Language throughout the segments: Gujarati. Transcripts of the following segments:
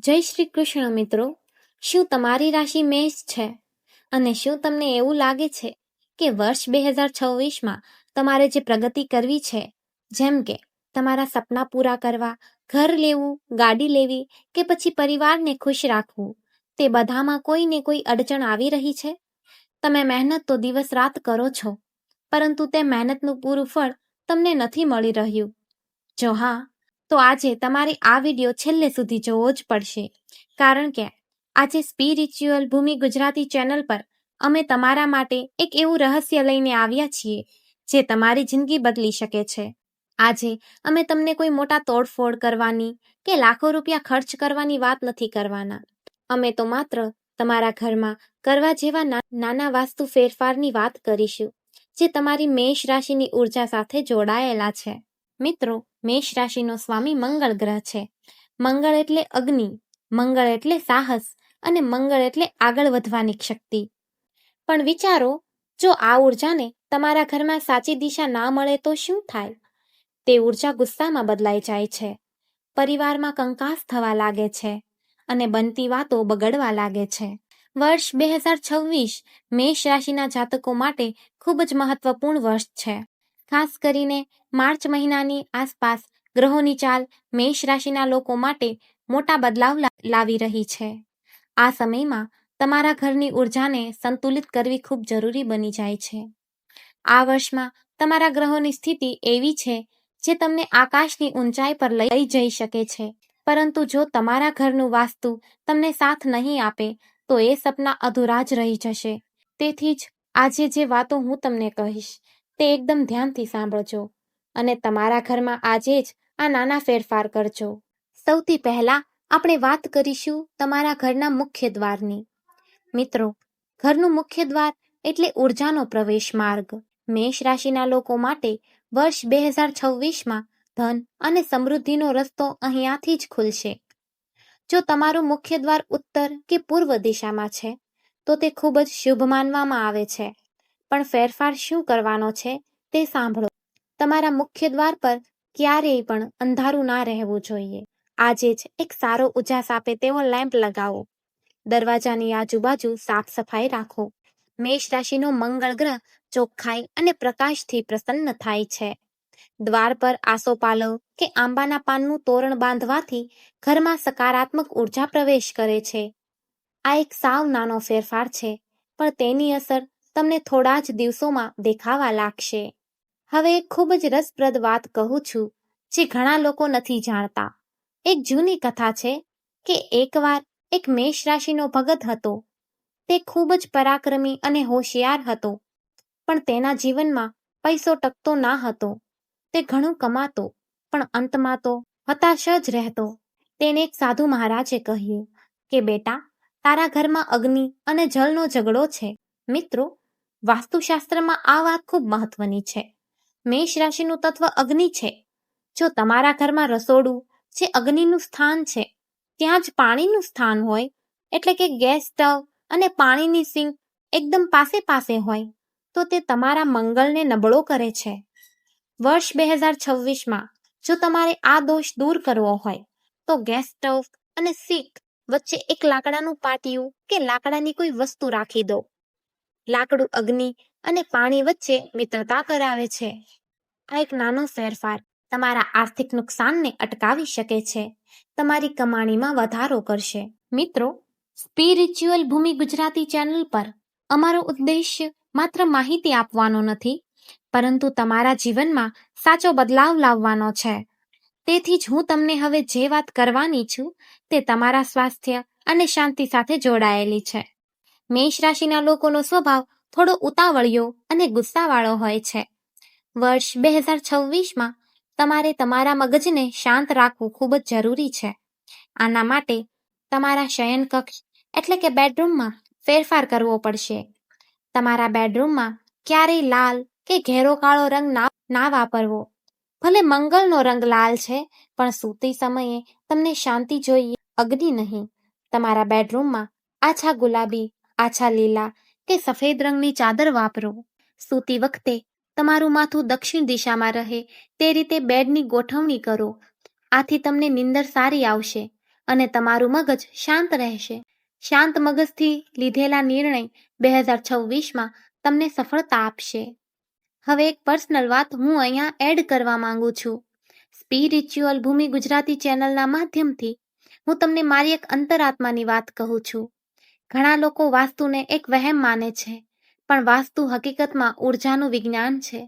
જય શ્રી કૃષ્ણ મિત્રો. શું તમારી રાશિ મેષ છે અને શું તમને એવું લાગે છે કે વર્ષ 2026માં તમારે જે પ્રગતિ કરવી છે, જેમ કે તમારા સપના પૂરા કરવા, ઘર લેવું, ગાડી લેવી કે પછી પરિવારને ખુશ રાખવું, તે બધામાં કોઈ ને કોઈ અડચણ આવી રહી છે? તમે મહેનત તો દિવસ રાત કરો છો, પરંતુ તે મહેનતનું પૂરું ફળ તમને નથી મળી રહ્યું. જો હા, તો આજે તમારે આ વિડીયો છેલ્લે સુધી જોવો જ પડશે, કારણ કે આજે સ્પિરિચ્યુઅલ ભૂમિ ગુજરાતી ચેનલ પર અમે તમારા માટે એક એવું રહસ્ય લઈને આવ્યા છીએ જે તમારી જિંદગી બદલી શકે છે. આજે અમે તમને કોઈ મોટા તોડફોડ કરવાની કે લાખો રૂપિયા ખર્ચ કરવાની વાત નથી કરવાના. અમે તો માત્ર તમારા ઘરમાં કરવા જેવા નાના વાસ્તુ ફેરફારની વાત કરીશું, જે તમારી મેષ રાશિની ઉર્જા સાથે જોડાયેલા છે. મિત્રો, મેષ રાશિનો સ્વામી મંગળ ગ્રહ છે. મંગળ એટલે અગ્નિ, મંગળ એટલે સાહસ અને મંગળ એટલે આગળ વધવાની શક્તિ. પણ વિચારો, જો આ ઉર્જાને તમારા ઘરમાં સાચી દિશા ના મળે તો શું થાય? તે ઉર્જા ગુસ્સામાં બદલાઈ જાય છે, પરિવારમાં કંકાસ થવા લાગે છે અને બનતી વાતો બગડવા લાગે છે. વર્ષ 2026 મેષ રાશિના જાતકો માટે ખૂબ જ મહત્વપૂર્ણ વર્ષ છે. ખાસ કરીને માર્ચ મહિનાની આસપાસ ગ્રહોની ચાલ મેષ રાશિના લોકો માટે મોટા બદલાવ લાવી રહી છે. આ સમયમાં તમારા ઘરની ઉર્જાને સંતુલિત કરવી ખૂબ જરૂરી બની જાય છે. આ વર્ષમાં તમારા ગ્રહોની સ્થિતિ એવી છે જે તમને આકાશની ઊંચાઈ પર લઈ જઈ શકે છે, પરંતુ જો તમારા ઘરનું વાસ્તુ તમને સાથ નહીં આપે તો એ સપના અધૂરા જ રહી જશે. તેથી જ આજે જે વાતો હું તમને કહીશ તે એકદમ ધ્યાનથી સાંભળજો અને તમારા ઘરમાં આજે જ આ નાના ફેરફાર કરજો. સૌથી પહેલા આપણે વાત કરીશું તમારા ઘરના મુખ્ય દ્વારની. મિત્રો, ઘરનું મુખ્ય દ્વાર એટલે ઉર્જાનો પ્રવેશ માર્ગ. મેષ રાશિના લોકો માટે વર્ષ 2026માં ધન અને સમૃદ્ધિનો રસ્તો અહીંયાથી જ ખુલશે. જો તમારું મુખ્ય દ્વાર ઉત્તર કે પૂર્વ દિશામાં છે તો તે ખૂબ જ શુભ માનવામાં આવે છે. પણ ફેરફાર શું કરવાનો છે તે સાંભળો. તમારા મુખ્ય દ્વાર પર ક્યારેય પણ અંધારું ના રહેવું જોઈએ. આજે જ એક સારો ઉજાસ આપે તેવો લેમ્પ લગાવો. દરવાજાની આજુબાજુ સાફ સફાઈ રાખો. મેષ રાશિનો મંગળ ગ્રહ ચોખ્ખાઈ અને પ્રકાશથી પ્રસન્ન થાય છે. દ્વાર પર આસોપાલવ કે આંબાના પાનનું તોરણ બાંધવાથી ઘરમાં સકારાત્મક ઉર્જા પ્રવેશ કરે છે. આ એક સાવ નાનો ફેરફાર છે, પણ તેની અસર તમને થોડા જ દિવસોમાં દેખાવા લાગશે. હવે એક ખૂબ જ રસપ્રદ વાત કહું છું જે ઘણા લોકો નથી જાણતા. એક જૂની કથા છે કે એકવાર એક મેષ રાશિનો ભગત હતો. તે ખૂબ જ પરાક્રમી અને હોશિયાર હતો, પણ તેના જીવનમાં પૈસો ટકતો ના હતો. તે ઘણું કમાતો, પણ અંતમાં તો હતાશ જ રહેતો. તેને એક સાધુ મહારાજે કહ્યું કે બેટા, તારા ઘરમાં અગ્નિ અને જળનો ઝઘડો છે. મિત્રો, વાસ્તુશાસ્ત્રમાં આ વાત ખૂબ મહત્વની છે. મેષ રાશિનું તત્વ અગ્નિ છે. જો તમારા ઘરમાં રસોડું જે અગ્નિનું સ્થાન છે, ત્યાં જ પાણીનું સ્થાન હોય, એટલે કે ગેસ સ્ટવ અને પાણીની સિંક એકદમ પાસે હોય, તો તે તમારા મંગળને નબળો કરે છે. વર્ષ 2026માં જો તમારે આ દોષ દૂર કરવો હોય તો ગેસ સ્ટવ અને સિંક વચ્ચે એક લાકડાનું પાટિયું કે લાકડાની કોઈ વસ્તુ રાખી દો. લાકડું અગ્નિ અને પાણી વચ્ચે મિત્રતા કરાવે છે. આ એક નાનો ફેરફાર તમારા આર્થિક નુકસાનને અટકાવી શકે છે, તમારી કમાણીમાં વધારો કરશે. મિત્રો, સ્પિરિચ્યુઅલ ભૂમિ ગુજરાતી ચેનલ પર અમારો ઉદ્દેશ્ય માત્ર માહિતી આપવાનો નથી, પરંતુ તમારા જીવનમાં સાચો બદલાવ લાવવાનો છે. તેથી જ હું તમને હવે જે વાત કરવાની છું તે તમારા સ્વાસ્થ્ય અને શાંતિ સાથે જોડાયેલી છે. મેષ રાશિના લોકોનો સ્વભાવ થોડો ઉતાવળિયો અને ગુસ્સાવાળો હોય છે. વર્ષ 2026માં તમારે તમારા મગજને શાંત રાખવું ખૂબ જ જરૂરી છે. આના માટે તમારા શયનકક્ષ એટલે કે બેડરૂમમાં ફેરફાર કરવો પડશે. તમારા બેડરૂમમાં ક્યારેય લાલ કે ઘેરો કાળો રંગ ના વાપરવો. ભલે મંગળનો રંગ લાલ છે, પણ સૂતી સમયે તમને શાંતિ જોઈએ, અગ્નિ નહીં. તમારા બેડરૂમમાં આછા ગુલાબી, આછા લીલા કે સફેદ રંગની ચાદર વાપરો. સૂતી વખતે તમારું માથું દક્ષિણ દિશામાં રહે તે રીતે બેડની ગોઠવણી કરો. આથી તમને નીંદર સારી આવશે અને તમારું મગજ શાંત રહેશે. શાંત મગજથી લીધેલા નિર્ણય 2026માં તમને સફળતા આપશે. હવે એક પર્સનલ વાત હું અહીંયા એડ કરવા માંગુ છું. સ્પિરિચ્યુઅલ ભૂમિ ગુજરાતી ચેનલના માધ્યમથી હું તમને મારી એક અંતરાત્માની વાત કહું છું. ઘણા લોકો વાસ્તુને એક વહેમ માને છે, પણ વાસ્તુ હકીકતમાં ઉર્જાનું વિજ્ઞાન છે.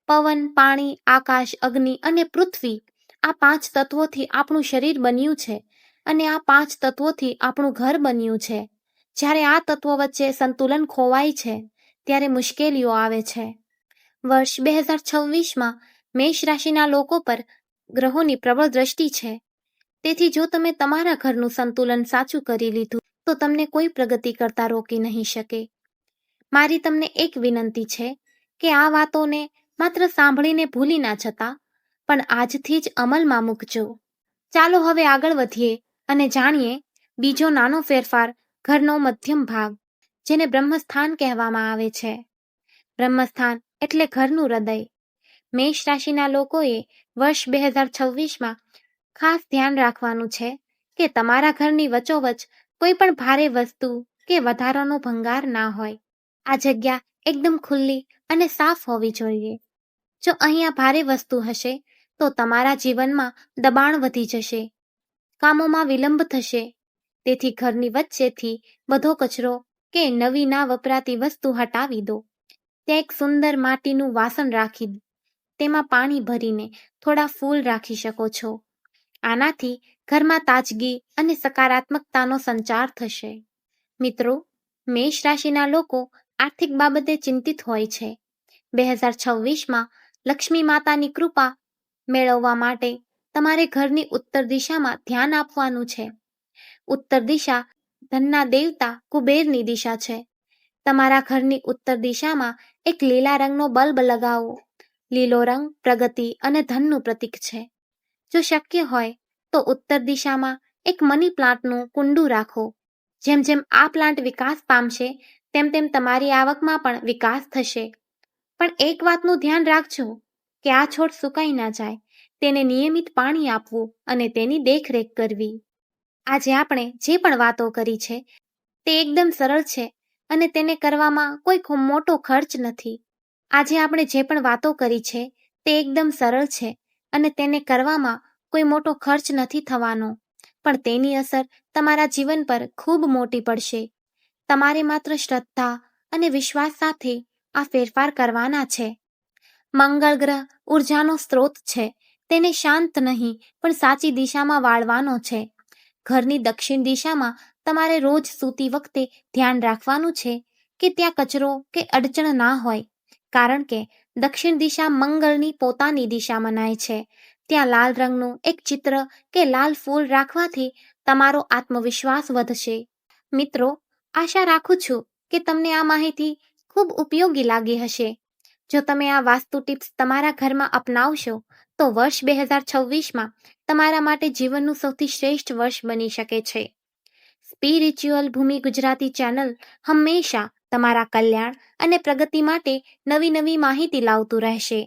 પવન, પાણી, આકાશ, અગ્નિ અને પૃથ્વી, આ 5 તત્વોથી આપણું શરીર બન્યું છે અને આ 5 તત્વોથી આપણું ઘર બન્યું છે. જ્યારે આ તત્વો વચ્ચે સંતુલન ખોવાય છે ત્યારે મુશ્કેલીઓ આવે છે. વર્ષ 2026માં મેષ રાશિના લોકો પર ગ્રહોની પ્રબળ દ્રષ્ટિ છે. તેથી જો તમે તમારા ઘરનું સંતુલન સાચું કરી લીધું તો તમને કોઈ પ્રગતિ કરતા રોકી નહીં શકે. મારી તમને એક વિનંતી છે કે આ વાતોને માત્ર સાંભળીને ભૂલી ના જતા, પણ આજથી જ અમલમાં મૂકજો. ચાલો હવે આગળ વધીએ અને જાણીએ બીજો નાનો ફેરફાર, ઘરનો મધ્યમ ભાગ, જેને બ્રહ્મસ્થાન કહેવામાં આવે છે. બ્રહ્મસ્થાન એટલે ઘરનું હૃદય. મેષ રાશિના લોકોએ વર્ષ 2026માં ખાસ ધ્યાન રાખવાનું છે કે તમારા ઘરની વચ્ચોવચ્ચ કોઈ પણ ભારે વસ્તુ કે વધારાનો ભંગાર ના હોય. આ જગ્યા એકદમ ખુલ્લી અને સાફ હોવી જોઈએ. જો અહીંયા ભારે વસ્તુ હશે તો તમારા જીવનમાં દબાણ વધી જશે, કામોમાં વિલંબ થશે. તેથી ઘરની વચ્ચેથી બધો કચરો કે નવી ના વપરાતી વસ્તુ હટાવી દો. ત્યાં એક સુંદર માટીનું વાસણ રાખી તેમાં પાણી ભરીને થોડા ફૂલ રાખી શકો છો. આનાથી ઘરમાં તાજગી અને સકારાત્મકતાનો સંચાર થશે. મિત્રો, મેષ રાશિના લોકો આર્થિક બાબતે ચિંતિત હોય છે. 2026માં લક્ષ્મી માતાની કૃપા મેળવવા માટે તમારે ઘરની ઉત્તર દિશામાં ધ્યાન આપવાનું છે. ઉત્તર દિશા ધનના દેવતા કુબેરની દિશા છે. તમારા ઘરની ઉત્તર દિશામાં એક લીલા રંગનો બલ્બ લગાવો. લીલો રંગ પ્રગતિ અને ધનનું પ્રતીક છે. જો શક્ય હોય તો ઉત્તર દિશામાં એક મની પ્લાન્ટનું કુંડું રાખો. જેમ જેમ આ પ્લાન્ટ વિકાસ પામશે તેમ તેમ તમારી આવકમાં પણ વિકાસ થશે. પણ એક વાતનું ધ્યાન રાખજો કે આ છોડ સુકાઈ ના જાય. તેને નિયમિત પાણી આપવું અને તેની દેખરેખ કરવી. આજે આપણે જે પણ વાતો કરી છે તે એકદમ સરળ છે અને તેને કરવામાં કોઈ મોટો ખર્ચ નથી. આજે આપણે જે પણ વાતો કરી છે તે એકદમ સરળ છે અને તેને કરવામાં કોઈ મોટો ખર્ચ નથી થવાનો, પણ તેની અસર તમારા જીવન પર ખૂબ મોટી પડશે. તમારે માત્ર શ્રદ્ધા અને વિશ્વાસ સાથે આ ફેરફાર કરવાના છે. મંગળ ગ્રહ ઉર્જાનો સ્ત્રોત છે. તેને શાંત નહીં પણ સાચી દિશામાં વાળવાનો છે. ઘરની દક્ષિણ દિશામાં તમારે રોજ સૂતી વખતે ધ્યાન રાખવાનું છે કે ત્યાં કચરો કે અડચણ ના હોય, કારણ કે દક્ષિણ દિશા મંગળની પોતાની દિશા મનાય છે. ત્યાં લાલ રંગનું એક ચિત્ર કે લાલ ફૂલ રાખવાથી તમારો આત્મવિશ્વાસ વધશે. મિત્રો, આશા રાખું છું કે તમને આ માહિતી ખૂબ ઉપયોગી લાગી હશે. જો તમે આ વાસ્તુ ટિપ્સ તમારા ઘરમાં અપનાવશો તો વર્ષ 2026માં તમારા માટે જીવનનું સૌથી શ્રેષ્ઠ વર્ષ બની શકે છે. સ્પિરિચ્યુઅલ ભૂમિ ગુજરાતી ચેનલ હંમેશા તમારા કલ્યાણ અને પ્રગતિ માટે નવી નવી માહિતી લાવતું રહેશે.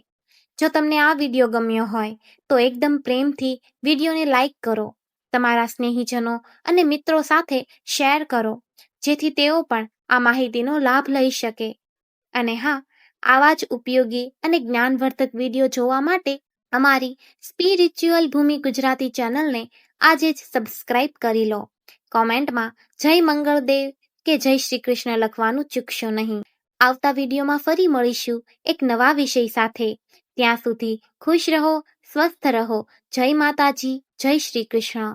જો તમને આ વિડીયો ગમ્યો હોય તો એકદમ પ્રેમથી વિડીયોને લાઈક કરો, તમારા સ્નેહીજનો અને મિત્રો સાથે શેર કરો, જેથી તેઓ પણ આ માહિતીનો લાભ લઈ શકે. અને હા, આવા જ ઉપયોગી અને જ્ઞાનવર્ધક વિડીયો જોવા માટે અમારી સ્પિરિચ્યુઅલ ભૂમિ ગુજરાતી ચેનલને આજે જ સબસ્ક્રાઇબ કરી લો. કોમેન્ટમાં જય મંગળદેવ કે જય શ્રી કૃષ્ણ લખવાનું ચૂકશો નહીં. આવતા વિડીયોમાં ફરી મળીશું એક નવા વિષય સાથે. ત્યાં સુધી ખુશ રહો, સ્વસ્થ રહો. જય માતાજી, જય શ્રી કૃષ્ણ.